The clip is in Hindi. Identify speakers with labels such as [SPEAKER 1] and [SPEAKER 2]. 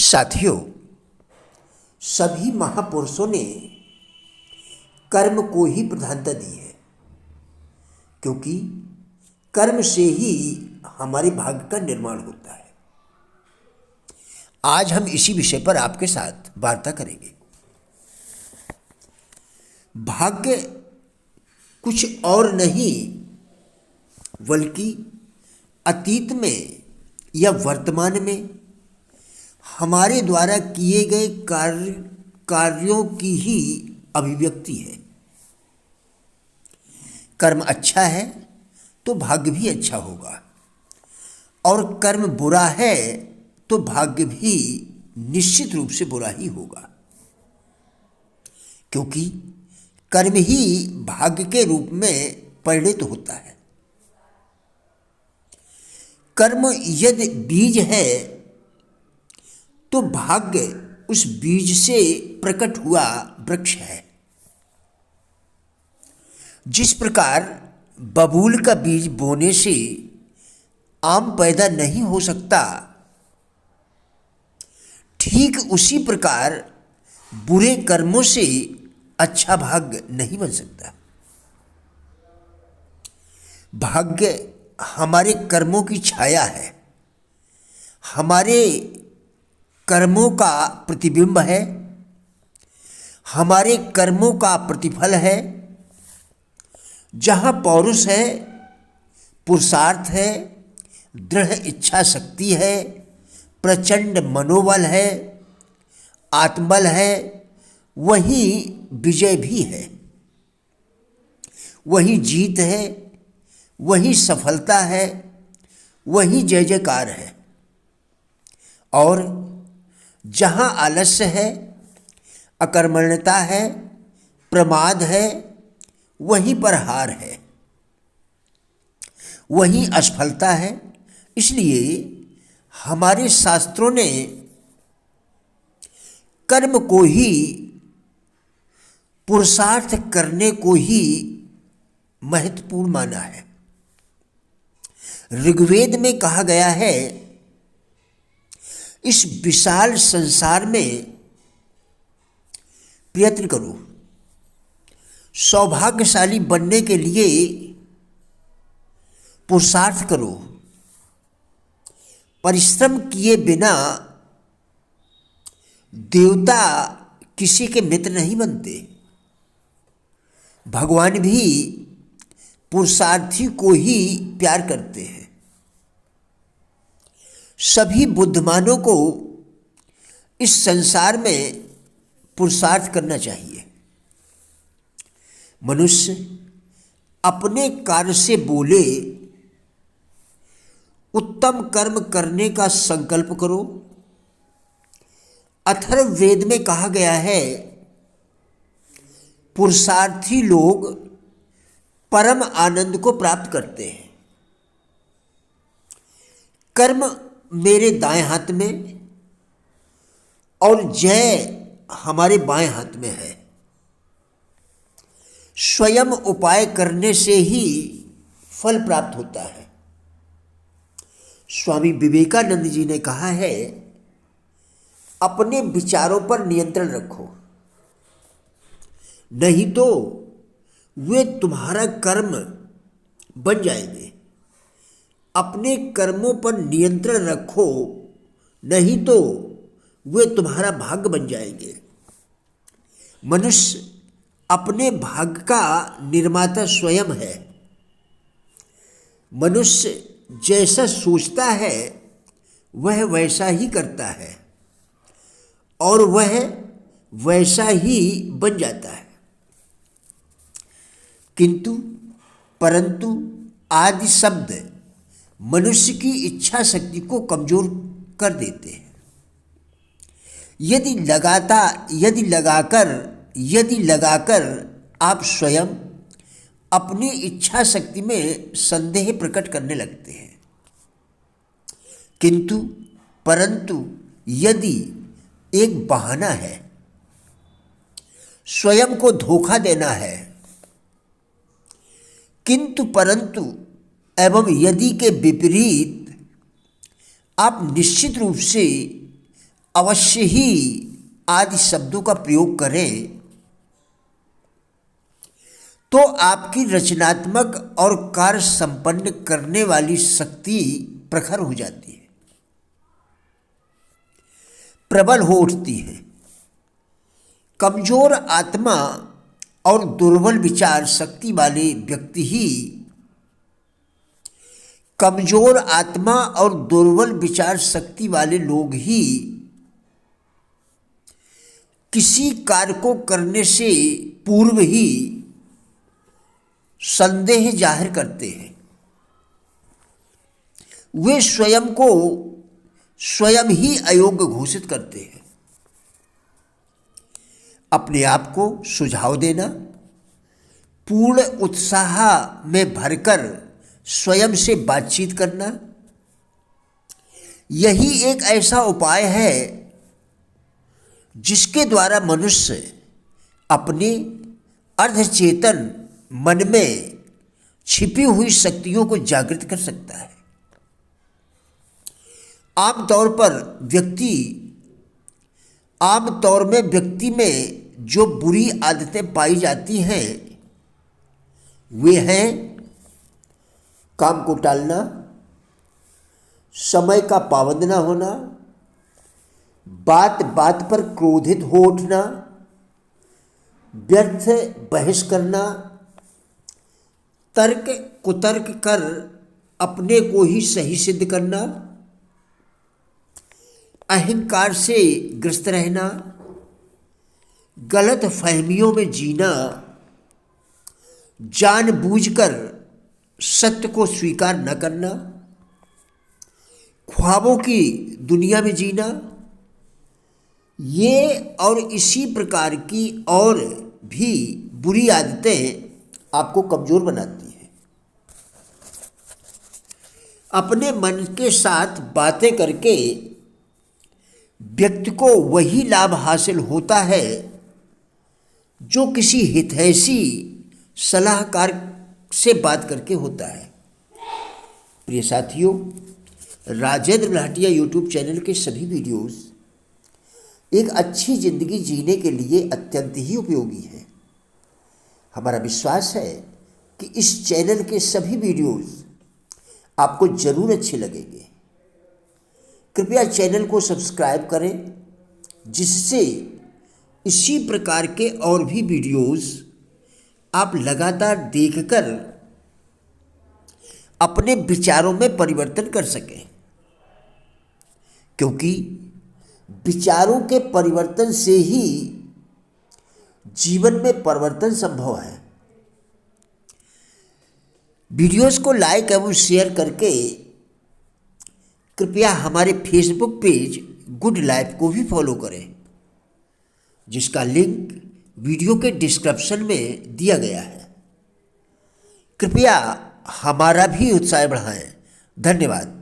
[SPEAKER 1] साथियों, सभी महापुरुषों ने कर्म को ही प्रधानता दी है, क्योंकि कर्म से ही हमारे भाग्य का निर्माण होता है। आज हम इसी विषय पर आपके साथ वार्ता करेंगे। भाग्य कुछ और नहीं बल्कि अतीत में या वर्तमान में हमारे द्वारा किए गए कार्यों की ही अभिव्यक्ति है। कर्म अच्छा है तो भाग्य भी अच्छा होगा, और कर्म बुरा है तो भाग्य भी निश्चित रूप से बुरा ही होगा, क्योंकि कर्म ही भाग्य के रूप में परिणत होता है। कर्म यदि बीज है तो भाग्य उस बीज से प्रकट हुआ वृक्ष है। जिस प्रकार बबूल का बीज बोने से आम पैदा नहीं हो सकता, ठीक उसी प्रकार बुरे कर्मों से अच्छा भाग्य नहीं बन सकता। भाग्य हमारे कर्मों की छाया है, हमारे कर्मों का प्रतिबिंब है, हमारे कर्मों का प्रतिफल है। जहाँ पौरुष है, पुरुषार्थ है, दृढ़ इच्छा शक्ति है, प्रचंड मनोबल है, आत्मबल है, वहीं विजय भी है, वहीं जीत है, वहीं सफलता है, वहीं जय जयकार है। और जहाँ आलस्य है, अकर्मण्यता है, प्रमाद है, वहीं पर हार है, वहीं असफलता है। इसलिए हमारे शास्त्रों ने कर्म को ही, पुरुषार्थ करने को ही महत्वपूर्ण माना है। ऋग्वेद में कहा गया है, इस विशाल संसार में प्रयत्न करो, सौभाग्यशाली बनने के लिए पुरुषार्थ करो। परिश्रम किए बिना देवता किसी के मित्र नहीं बनते। भगवान भी पुरुषार्थी को ही प्यार करते हैं। सभी बुद्धिमानों को इस संसार में पुरुषार्थ करना चाहिए। मनुष्य अपने कार्य से बोले, उत्तम कर्म करने का संकल्प करो। अथर्ववेद में कहा गया है, पुरुषार्थी लोग परम आनंद को प्राप्त करते हैं। कर्म मेरे दाएं हाथ में और जय हमारे बाएं हाथ में है। स्वयं उपाय करने से ही फल प्राप्त होता है। स्वामी विवेकानंद जी ने कहा है, अपने विचारों पर नियंत्रण रखो, नहीं तो वे तुम्हारा कर्म बन जाएंगे। अपने कर्मों पर नियंत्रण रखो, नहीं तो वे तुम्हारा भाग्य बन जाएंगे। मनुष्य अपने भाग्य का निर्माता स्वयं है। मनुष्य जैसा सोचता है वह वैसा ही करता है, और वह वैसा ही बन जाता है। किंतु परंतु आदि शब्द मनुष्य की इच्छा शक्ति को कमजोर कर देते हैं। यदि लगाकर आप स्वयं अपनी इच्छा शक्ति में संदेह प्रकट करने लगते हैं। किंतु परंतु यदि एक बहाना है, स्वयं को धोखा देना है, किंतु परंतु एवं यदि के विपरीत आप निश्चित रूप से अवश्य ही आदि शब्दों का प्रयोग करें तो आपकी रचनात्मक और कार्य संपन्न करने वाली शक्ति प्रखर हो जाती है, प्रबल हो उठती है। कमजोर आत्मा और दुर्बल विचार शक्ति वाले व्यक्ति ही कमजोर आत्मा और दुर्बल विचार शक्ति वाले लोग ही किसी कार्य को करने से पूर्व ही संदेह जाहिर करते हैं। वे स्वयं को स्वयं ही अयोग्य घोषित करते हैं। अपने आप को सुझाव देना, पूर्ण उत्साह में भरकर स्वयं से बातचीत करना, यही एक ऐसा उपाय है जिसके द्वारा मनुष्य अपने अर्धचेतन मन में छिपी हुई शक्तियों को जागृत कर सकता है। आमतौर में व्यक्ति में जो बुरी आदतें पाई जाती हैं वे हैं काम को टालना, समय का पाबंद न होना, बात बात पर क्रोधित हो उठना, व्यर्थ बहस करना, तर्क कुतर्क कर अपने को ही सही सिद्ध करना, अहंकार से ग्रस्त रहना, गलत फहमियों में जीना, जानबूझकर सत्य को स्वीकार न करना, ख्वाबों की दुनिया में जीना, ये और इसी प्रकार की और भी बुरी आदतें आपको कमजोर बनाती हैं। अपने मन के साथ बातें करके व्यक्ति को वही लाभ हासिल होता है जो किसी हितैषी सलाहकार से बात करके होता है। प्रिय साथियों, राजेंद्र लाटिया यूट्यूब चैनल के सभी वीडियोस एक अच्छी ज़िंदगी जीने के लिए अत्यंत ही उपयोगी है। हमारा विश्वास है कि इस चैनल के सभी वीडियोस आपको ज़रूर अच्छे लगेंगे। कृपया चैनल को सब्सक्राइब करें जिससे इसी प्रकार के और भी वीडियोस आप लगातार देखकर अपने विचारों में परिवर्तन कर सकें, क्योंकि विचारों के परिवर्तन से ही जीवन में परिवर्तन संभव है। वीडियोस को लाइक एवं शेयर करके कृपया हमारे फेसबुक पेज गुड लाइफ को भी फॉलो करें, जिसका लिंक वीडियो के डिस्क्रिप्शन में दिया गया है। कृपया हमारा भी उत्साह बढ़ाएं। धन्यवाद।